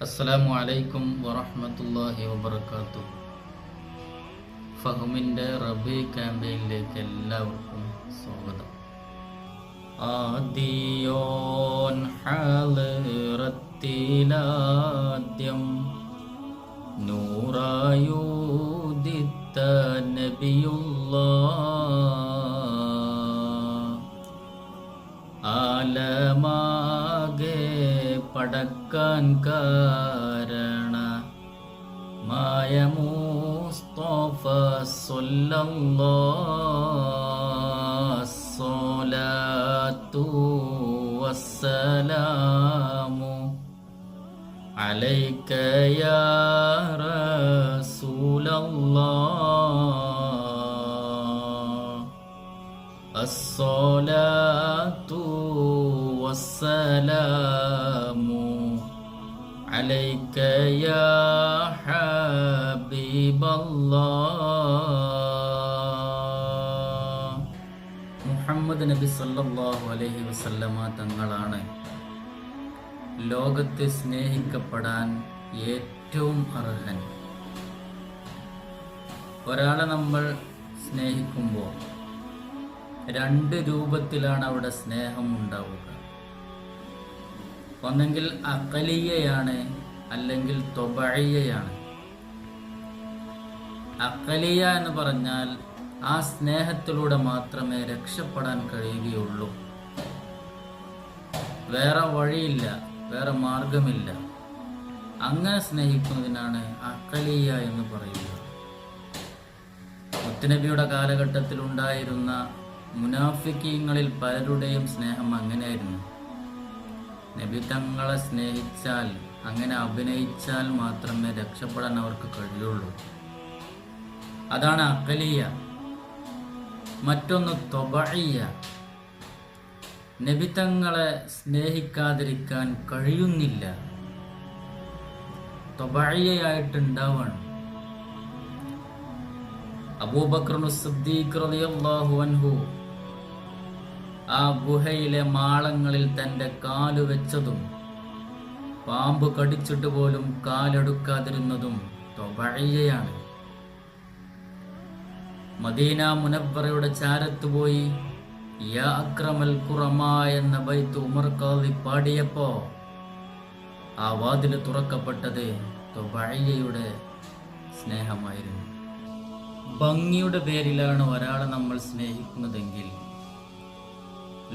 അസ്സലാമു അലൈക്കും വറഹ്മത്തുള്ളാഹി വബറകാതുഹു. ഫഹ്മിൻ്റെ റബി ക്യാമ്പയിനിലേക്ക് എല്ലാവർക്കും സ്വാഗതം. ആദിയോൻ ഹാളിറത്തിലാദ്യം നൂറായൂദിത്ത നബിയുള്ളാഹ് ആലമാകെ പടക്കാൻ കാരണ മായ മുസ്തഫ സ്വല്ലല്ലാഹു സ്വലാത്തു വസ്സലാമു അലൈക യാ റസൂലല്ലാഹ് അസ്സലാത്തു വസ്സലാമു അലൈക യാ ഹബീബല്ലാഹ്. മുഹമ്മദ് നബി സല്ലല്ലാഹു അലൈഹി വസല്ലമ തങ്ങളാണ് ലോകത്തെ സ്നേഹിക്കപ്പെടാൻ ഏറ്റവും അർഹൻ. ഒരാളെ നമ്മൾ സ്നേഹിക്കുമ്പോൾ രണ്ട് രൂപത്തിലാണ് അവിടെ സ്നേഹം ഉണ്ടാവുക. ഒന്നെങ്കിൽ അഖലിയയാണ്, അല്ലെങ്കിൽ ത്വബഇയ്യയാണ്. അഖലിയ എന്ന് പറഞ്ഞാൽ ആ സ്നേഹത്തിലൂടെ മാത്രമേ രക്ഷപ്പെടാൻ കഴിയുകയുള്ളൂ. വേറെ വഴിയില്ല, വേറെ മാർഗമില്ല. അങ്ങനെ സ്നേഹിക്കുന്നതിനാണ് അഖലിയ എന്ന് പറയുക. മുത്തുനബിയുടെ കാലഘട്ടത്തിൽ ഉണ്ടായിരുന്ന മുനാഫിക്കീങ്ങളിൽ പലരുടെയും സ്നേഹം അങ്ങനെയായിരുന്നു. നബി തങ്ങളെ സ്നേഹിച്ചാൽ, അങ്ങനെ അഭിനയിച്ചാൽ മാത്രമേ രക്ഷപ്പെടാൻ അവർക്ക് കഴിയുള്ളൂ. അതാണ് അഖലിയ. മറ്റൊന്ന് ത്വബഇയ്യ. നബി തങ്ങളെ സ്നേഹിക്കാതിരിക്കാൻ കഴിയുന്നില്ല, ത്വബഇയ്യയായിട്ടുണ്ടാവണം. അബൂബക്കർ സിദ്ദീഖ് റളിയല്ലാഹു അൻഹു ആ ഗുഹയിലെ മാളങ്ങളിൽ തൻ്റെ കാല് വെച്ചതും പാമ്പ് കടിച്ചിട്ട് പോലും കാലെടുക്കാതിരുന്നതും ത്വബഇയ്യയാണ്. മദീന മുനവ്വറയുടെ ചാരത്ത് പോയി യാ അക്രമൽ ഖുറമാ എന്ന ബൈത്ത് ഉമർ ഖാദി പാടിയപ്പോ ആ വാതിൽ തുറക്കപ്പെട്ടത് ത്വബഇയ്യയുടെ സ്നേഹമായിരുന്നു. ഭംഗിയുടെ പേരിലാണ് ഒരാളെ നമ്മൾ സ്നേഹിക്കുന്നതെങ്കിൽ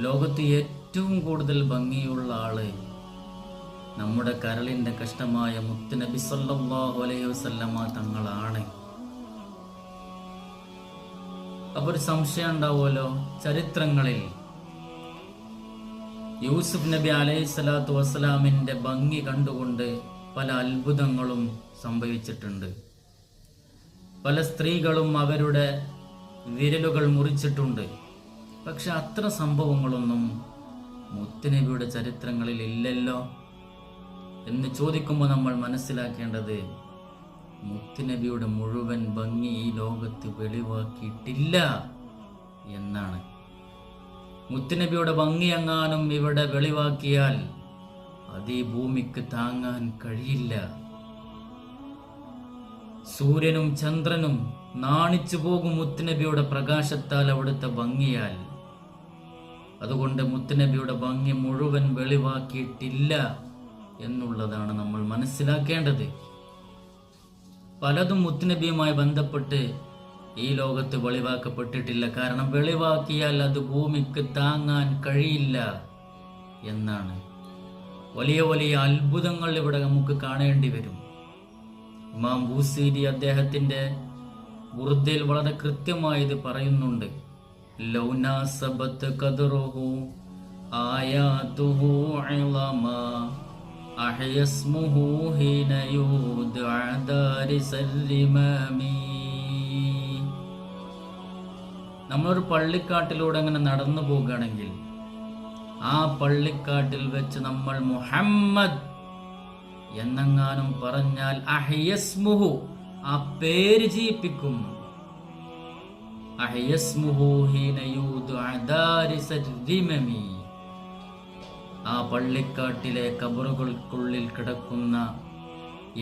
ലോകത്ത് ഏറ്റവും കൂടുതൽ ഭംഗിയുള്ള ആള് നമ്മുടെ കരളിന്റെ കഷ്ടമായ മുത്തുനബി സല്ലല്ലാഹു അലൈഹി വസല്ലമ തങ്ങളാണ്. അപ്പൊ ഒരു സംശയം ഉണ്ടാവുമല്ലോ, ചരിത്രങ്ങളിൽ യൂസുഫ് നബി അലൈഹി സ്വലാത്തു വസ്സലാമിന്റെ ഭംഗി കണ്ടുകൊണ്ട് പല അത്ഭുതങ്ങളും സംഭവിച്ചിട്ടുണ്ട്. പല സ്ത്രീകളും അവരുടെ വിരലുകൾ മുറിച്ചിട്ടുണ്ട്. പക്ഷെ അത്ര സംഭവങ്ങളൊന്നും മുത്തുനബിയുടെ ചരിത്രങ്ങളിൽ ഇല്ലല്ലോ എന്ന് ചോദിക്കുമ്പോൾ നമ്മൾ മനസ്സിലാക്കേണ്ടത് മുത്തുനബിയുടെ മുഴുവൻ ഭംഗി ഈ ലോകത്ത് വെളിവാക്കിയിട്ടില്ല എന്നാണ്. മുത്തുനബിയുടെ ഭംഗി എങ്ങാനും ഇവിടെ വെളിവാക്കിയാൽ അത് ഈ ഭൂമിക്ക് താങ്ങാൻ കഴിയില്ല. സൂര്യനും ചന്ദ്രനും നാണിച്ചു പോകും മുത്തുനബിയുടെ പ്രകാശത്താൽ, അവിടുത്തെ ഭംഗിയാൽ. അതുകൊണ്ട് മുത്തുനബിയുടെ ഭംഗി മുഴുവൻ വെളിവാക്കിയിട്ടില്ല എന്നുള്ളതാണ് നമ്മൾ മനസ്സിലാക്കേണ്ടത്. പലതും മുത്തുനബിയുമായി ബന്ധപ്പെട്ട് ഈ ലോകത്ത് വെളിവാക്കപ്പെട്ടിട്ടില്ല. കാരണം വെളിവാക്കിയാൽ അത് ഭൂമിക്ക് താങ്ങാൻ കഴിയില്ല എന്നാണ്. വലിയ വലിയ അത്ഭുതങ്ങൾ ഇവിടെ നമുക്ക് കാണേണ്ടി വരും. ഇമാം ബൂസീരി അദ്ദേഹത്തിന്റെ ബുർദയിൽ വളരെ കൃത്യമായി ഇത് പറയുന്നുണ്ട്. ലൗനാസബത്ത് ഖദ്റുഹു ആയാതുഹു ഇളമ അഹയസ്മുഹു ഹീന യുദ്അ ദാരിസല്ലിമാമി. നമ്മളൊരു പള്ളിക്കാട്ടിലൂടെ അങ്ങനെ നടന്നു പോകുകയാണെങ്കിൽ ആ പള്ളിക്കാട്ടിൽ വെച്ച് നമ്മൾ മുഹമ്മദ് എന്നെങ്ങാനും പറഞ്ഞാൽ അഹയസ്മുഹു, ആ പേര് ജീവിപ്പിക്കും. അഹയസ്മുഹു ഹീന യുദ്അ ദാരിസല്ലിമാമി. ആ പള്ളിക്കാട്ടിലെ കബറുകൾക്കുള്ളിൽ കിടക്കുന്ന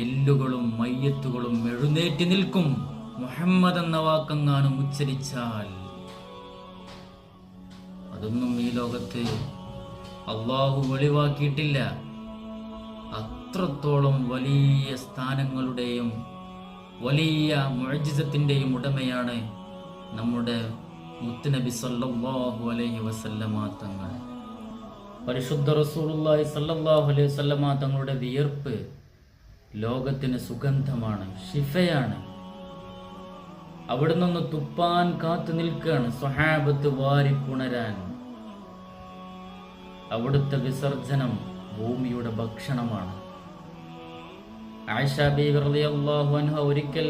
എല്ലുകളും മയ്യത്തുകളും എഴുന്നേറ്റ് നിൽക്കും. മുഹമ്മദ് എന്ന വാക്കെങ്ങാനും ഉച്ചരിച്ചാൽ അതൊന്നും ഈ ലോകത്ത് അള്ളാഹു വെളിവാക്കിയിട്ടില്ല. അത്രത്തോളം വലിയ സ്ഥാനങ്ങളുടെയും വലിയ മുഅ്ജിസത്തിന്റെയും ഉടമയാണ് നമ്മുടെ മുത്തുനബി സല്ലല്ലാഹു അലൈഹി വസല്ലമ തങ്ങൾ. പരിശുദ്ധ റസൂലുള്ളാഹി സല്ലല്ലാഹു അലൈഹി വസല്ലമ തങ്ങളുടെ വിയർപ്പ് ലോകത്തിന് സുഗന്ധമാണ്, ശിഫയാണ്. അവിടെ നിന്ന് തുപ്പാൻ കാത്തു നിൽക്കുകയാണ് സ്വഹാബത്ത് വാരിപ്പുണരാൻ. അവിടുത്തെ വിസർജനം ഭൂമിയുടെ ഭക്ഷണമാണ്. ആയിഷ ബീവി റളിയല്ലാഹു അൻഹ ഒരിക്കൽ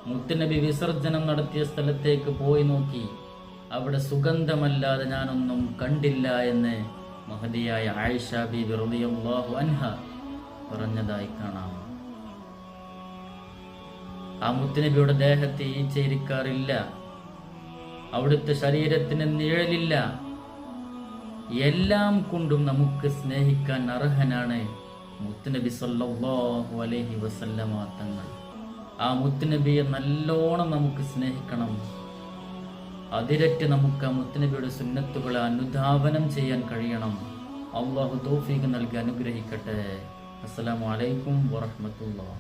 മുത്തുനബി വിസർജനം നടത്തിയ സ്ഥലത്തേക്ക് പോയി നോക്കി. അവിടെ സുഗന്ധമല്ലാതെ ഞാനൊന്നും കണ്ടില്ല എന്ന് മഹദിയായ ആയിഷ ബീവി റളിയല്ലാഹു അൻഹ പറഞ്ഞതായി കാണാം. ആ മുത്തുനബിയുടെ ദേഹത്ത് ഈച്ചയിരിക്കാറില്ല, അവിടുത്തെ ശരീരത്തിന് നിഴലില്ല. എല്ലാം കൊണ്ടും നമുക്ക് സ്നേഹിക്കാൻ അർഹനാണ് മുത്തുനബി സല്ലല്ലാഹു അലൈഹി വസല്ലമ തങ്ങൾ. ആ മുത്തുനബിയെ നല്ലോണം നമുക്ക് സ്നേഹിക്കണം. അതിരറ്റ് നമുക്ക് ആ മുത്തുനബിയുടെ സുന്നത്തുകളെ അനുധാവനം ചെയ്യാൻ കഴിയണം. അല്ലാഹു തൗഫീഖ് നൽകി അനുഗ്രഹിക്കട്ടെ. അസ്സലാമു അലൈക്കും വറഹ്മത്തുള്ളാഹി.